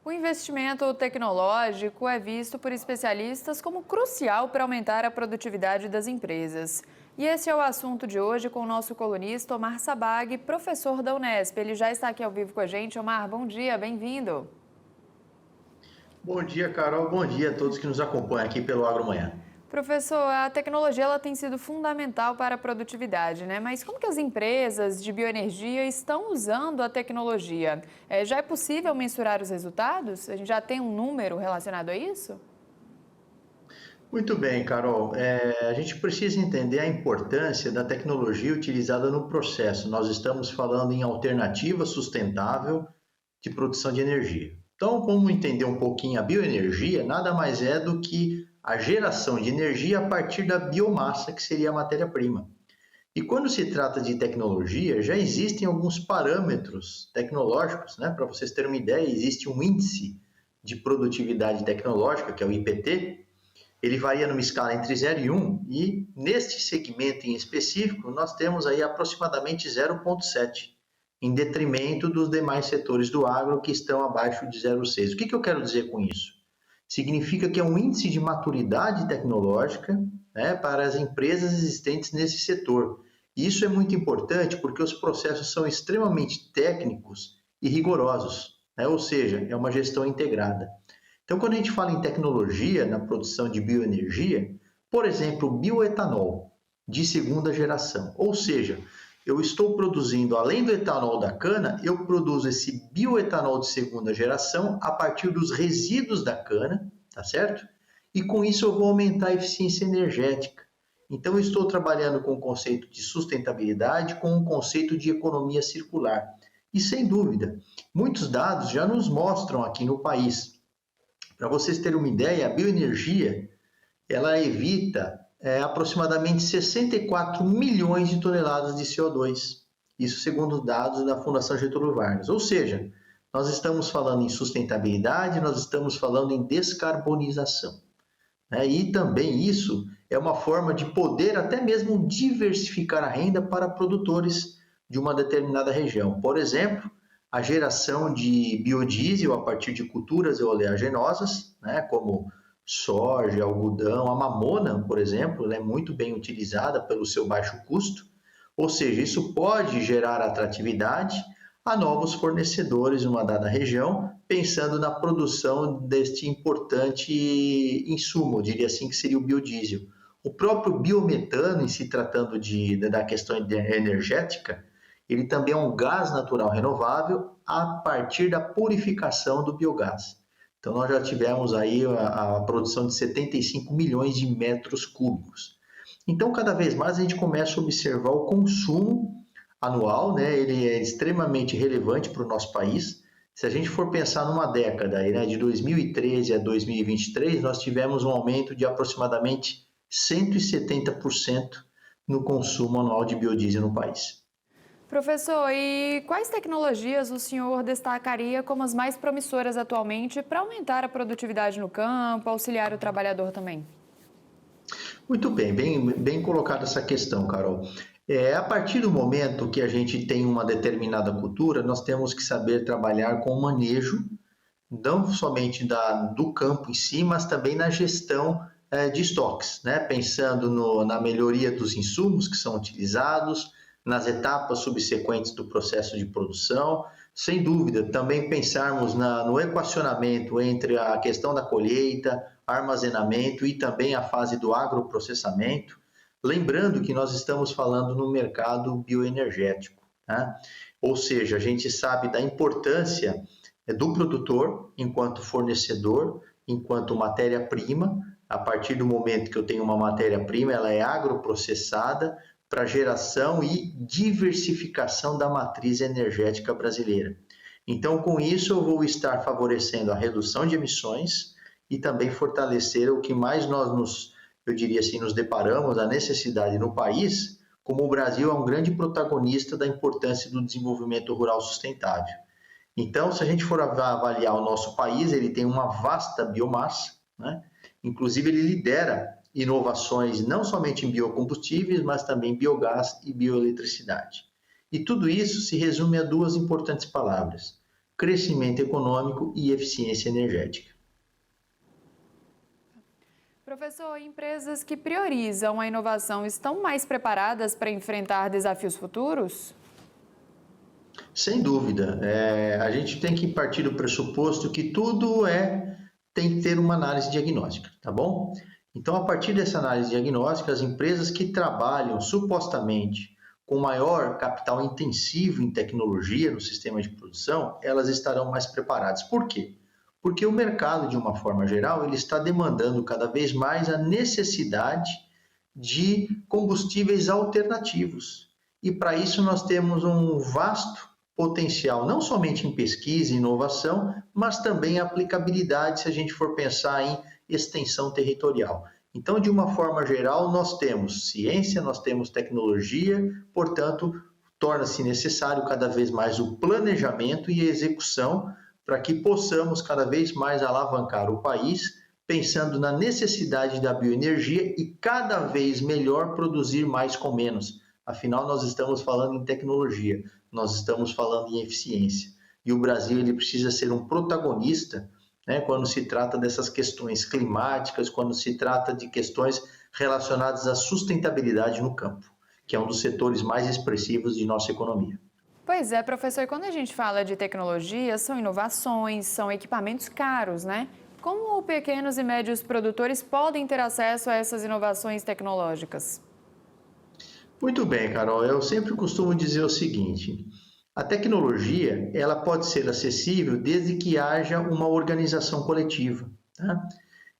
O investimento tecnológico é visto por especialistas como crucial para aumentar a produtividade das empresas. E esse é o assunto de hoje com o nosso colunista Omar Sabag, professor da Unesp. Ele já está aqui ao vivo com a gente. Omar, bom dia, bem-vindo. Bom dia, Carol. Bom dia a todos que nos acompanham aqui pelo Agromanhã. Professor, a tecnologia ela tem sido fundamental para a produtividade, né? Mas como que as empresas de bioenergia estão usando a tecnologia? Já é possível mensurar os resultados? A gente já tem um número relacionado a isso? Muito bem, Carol. A gente precisa entender a importância da tecnologia utilizada no processo. Nós estamos falando em alternativa sustentável de produção de energia. Então, vamos entender um pouquinho a bioenergia, nada mais é do que a geração de energia a partir da biomassa, que seria a matéria-prima. E quando se trata de tecnologia, já existem alguns parâmetros tecnológicos, né? Para vocês terem uma ideia, existe um índice de produtividade tecnológica, que é o IPT. Ele varia numa escala entre 0 e 1, e neste segmento em específico, nós temos aí aproximadamente 0,7, em detrimento dos demais setores do agro que estão abaixo de 0,6. O que eu quero dizer com isso? Significa que é um índice de maturidade tecnológica, né, para as empresas existentes nesse setor. E isso é muito importante porque os processos são extremamente técnicos e rigorosos, né, ou seja, é uma gestão integrada. Então, quando a gente fala em tecnologia na produção de bioenergia, por exemplo, bioetanol de segunda geração, ou seja, eu estou produzindo, além do etanol da cana, eu produzo esse bioetanol de segunda geração a partir dos resíduos da cana, tá certo? E com isso eu vou aumentar a eficiência energética. Então, eu estou trabalhando com o conceito de sustentabilidade, com o conceito de economia circular. E sem dúvida, muitos dados já nos mostram aqui no país. Para vocês terem uma ideia, a bioenergia ela evita aproximadamente 64 milhões de toneladas de CO2. Isso segundo dados da Fundação Getúlio Vargas. Ou seja, nós estamos falando em sustentabilidade, nós estamos falando em descarbonização. Né? E também isso é uma forma de poder até mesmo diversificar a renda para produtores de uma determinada região. Por exemplo, a geração de biodiesel a partir de culturas oleaginosas, né, como soja, algodão, a mamona, por exemplo, ela é muito bem utilizada pelo seu baixo custo, ou seja, isso pode gerar atratividade a novos fornecedores em uma dada região, pensando na produção deste importante insumo, eu diria assim que seria o biodiesel. O próprio biometano, em se tratando da questão energética, ele também é um gás natural renovável a partir da purificação do biogás. Então, nós já tivemos aí a produção de 75 milhões de metros cúbicos. Então, cada vez mais a gente começa a observar o consumo anual, né? Ele é extremamente relevante para o nosso país. Se a gente for pensar numa década, né, de 2013 a 2023, nós tivemos um aumento de aproximadamente 170% no consumo anual de biodiesel no país. Professor, e quais tecnologias o senhor destacaria como as mais promissoras atualmente para aumentar a produtividade no campo, auxiliar o trabalhador também? Muito bem, bem colocada essa questão, Carol. A partir do momento que a gente tem uma determinada cultura, nós temos que saber trabalhar com o manejo, não somente do campo em si, mas também na gestão de estoques, né? Pensando na melhoria dos insumos que são utilizados, nas etapas subsequentes do processo de produção. Sem dúvida, também pensarmos no equacionamento entre a questão da colheita, armazenamento e também a fase do agroprocessamento. Lembrando que nós estamos falando no mercado bioenergético, né? Ou seja, a gente sabe da importância do produtor enquanto fornecedor, enquanto matéria-prima. A partir do momento que eu tenho uma matéria-prima, ela é agroprocessada para geração e diversificação da matriz energética brasileira. Então, com isso, eu vou estar favorecendo a redução de emissões e também fortalecer o que mais eu diria assim, nos deparamos, a necessidade no país, como o Brasil é um grande protagonista da importância do desenvolvimento rural sustentável. Então, se a gente for avaliar o nosso país, ele tem uma vasta biomassa, né? Inclusive ele lidera inovações não somente em biocombustíveis, mas também biogás e bioeletricidade. E tudo isso se resume a duas importantes palavras: crescimento econômico e eficiência energética. Professor, empresas que priorizam a inovação estão mais preparadas para enfrentar desafios futuros? Sem dúvida, a gente tem que partir do pressuposto que tudo tem que ter uma análise diagnóstica, tá bom? Então, a partir dessa análise diagnóstica, as empresas que trabalham supostamente com maior capital intensivo em tecnologia no sistema de produção, elas estarão mais preparadas. Por quê? Porque o mercado, de uma forma geral, ele está demandando cada vez mais a necessidade de combustíveis alternativos. E para isso nós temos um vasto potencial, não somente em pesquisa e inovação, mas também em aplicabilidade, se a gente for pensar em extensão territorial. Então, de uma forma geral, nós temos ciência, nós temos tecnologia, portanto, torna-se necessário cada vez mais o planejamento e a execução para que possamos cada vez mais alavancar o país, pensando na necessidade da bioenergia e cada vez melhor produzir mais com menos. Afinal, nós estamos falando em tecnologia, nós estamos falando em eficiência. E o Brasil ele precisa ser um protagonista, né, quando se trata dessas questões climáticas, quando se trata de questões relacionadas à sustentabilidade no campo, que é um dos setores mais expressivos de nossa economia. Pois é, professor, e quando a gente fala de tecnologia, são inovações, são equipamentos caros, né? Como pequenos e médios produtores podem ter acesso a essas inovações tecnológicas? Muito bem, Carol. Eu sempre costumo dizer o seguinte: a tecnologia ela pode ser acessível desde que haja uma organização coletiva. Tá?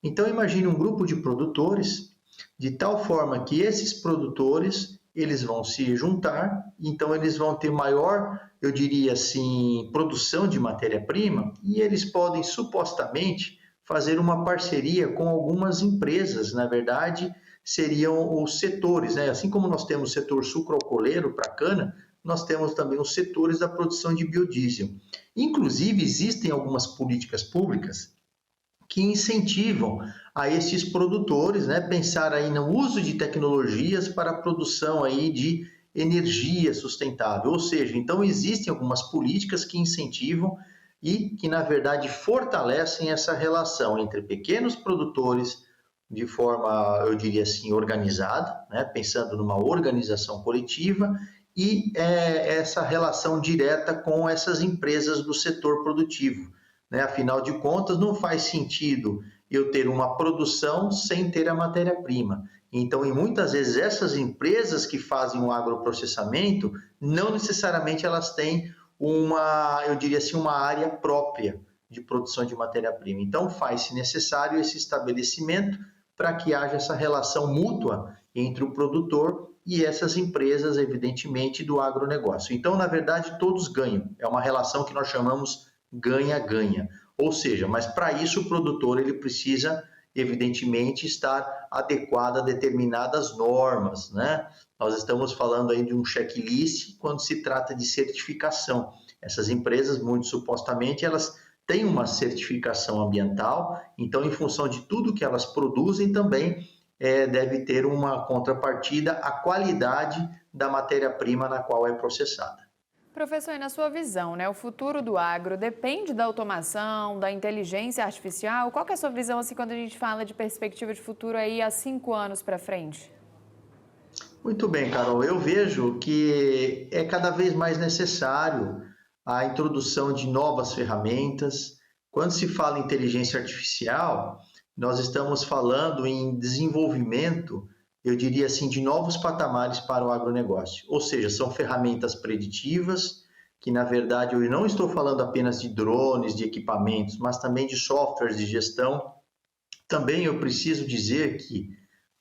Então imagine um grupo de produtores de tal forma que esses produtores eles vão se juntar, então eles vão ter maior, eu diria assim, produção de matéria-prima e eles podem supostamente fazer uma parceria com algumas empresas, na verdade, seriam os setores, né? Assim como nós temos o setor sucroalcooleiro para cana, nós temos também os setores da produção de biodiesel. Inclusive, existem algumas políticas públicas que incentivam a esses produtores, né, pensar aí no uso de tecnologias para a produção aí de energia sustentável, ou seja, então existem algumas políticas que incentivam e que na verdade fortalecem essa relação entre pequenos produtores de forma, eu diria assim, organizada, né, pensando numa organização coletiva e essa relação direta com essas empresas do setor produtivo. Né? Afinal de contas, não faz sentido eu ter uma produção sem ter a matéria-prima. Então, e muitas vezes essas empresas que fazem o agroprocessamento, não necessariamente elas têm eu diria assim, uma área própria de produção de matéria-prima. Então, faz-se necessário esse estabelecimento para que haja essa relação mútua entre o produtor e essas empresas, evidentemente, do agronegócio. Então, na verdade, todos ganham. É uma relação que nós chamamos ganha-ganha. Ou seja, mas para isso o produtor ele precisa, evidentemente, estar adequado a determinadas normas, né? Nós estamos falando aí de um checklist quando se trata de certificação. Essas empresas, muito supostamente, elas têm uma certificação ambiental, então, em função de tudo que elas produzem, também deve ter uma contrapartida à qualidade da matéria-prima na qual é processada. Professor, e na sua visão, né, o futuro do agro depende da automação, da inteligência artificial? Qual que é a sua visão assim, quando a gente fala de perspectiva de futuro aí há 5 anos para frente? Muito bem, Carol. Eu vejo que é cada vez mais necessário a introdução de novas ferramentas. Quando se fala em inteligência artificial, nós estamos falando em desenvolvimento, eu diria assim, de novos patamares para o agronegócio. Ou seja, são ferramentas preditivas, que na verdade eu não estou falando apenas de drones, de equipamentos, mas também de softwares de gestão. Também eu preciso dizer que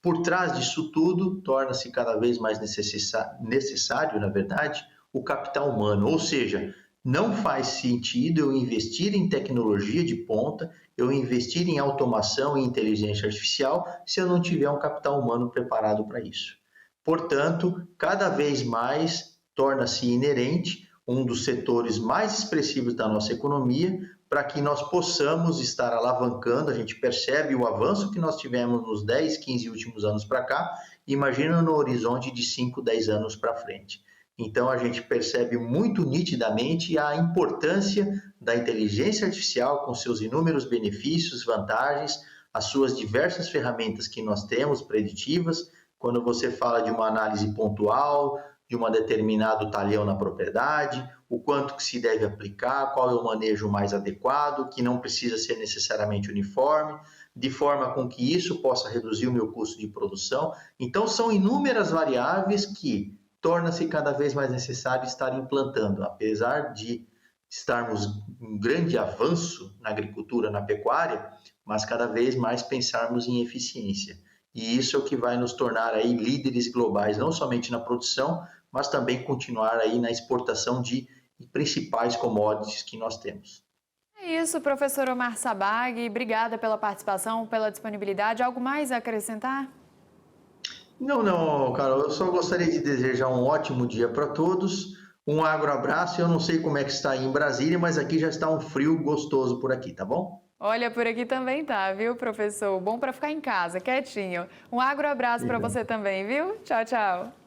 por trás disso tudo, torna-se cada vez mais necessário, na verdade, o capital humano. Ou seja, não faz sentido eu investir em tecnologia de ponta, eu investir em automação e inteligência artificial, se eu não tiver um capital humano preparado para isso. Portanto, cada vez mais torna-se inerente um dos setores mais expressivos da nossa economia, para que nós possamos estar alavancando. A gente percebe o avanço que nós tivemos nos 10, 15 últimos anos para cá, imagina no horizonte de 5, 10 anos para frente. Então, a gente percebe muito nitidamente a importância da inteligência artificial com seus inúmeros benefícios, vantagens, as suas diversas ferramentas que nós temos preditivas. Quando você fala de uma análise pontual, de um determinado talhão na propriedade, o quanto que se deve aplicar, qual é o manejo mais adequado, que não precisa ser necessariamente uniforme, de forma com que isso possa reduzir o meu custo de produção. Então, são inúmeras variáveis que torna-se cada vez mais necessário estar implantando, apesar de estarmos em grande avanço na agricultura, na pecuária, mas cada vez mais pensarmos em eficiência. E isso é o que vai nos tornar aí líderes globais, não somente na produção, mas também continuar aí na exportação de principais commodities que nós temos. É isso, professor Omar Sabag. Obrigada pela participação, pela disponibilidade. Algo mais a acrescentar? Não, Carol, eu só gostaria de desejar um ótimo dia para todos, um abraço. Eu não sei como é que está aí em Brasília, mas aqui já está um frio gostoso por aqui, tá bom? Olha, por aqui também tá, viu, professor? Bom para ficar em casa, quietinho. Um abraço para você também, viu? Tchau, tchau.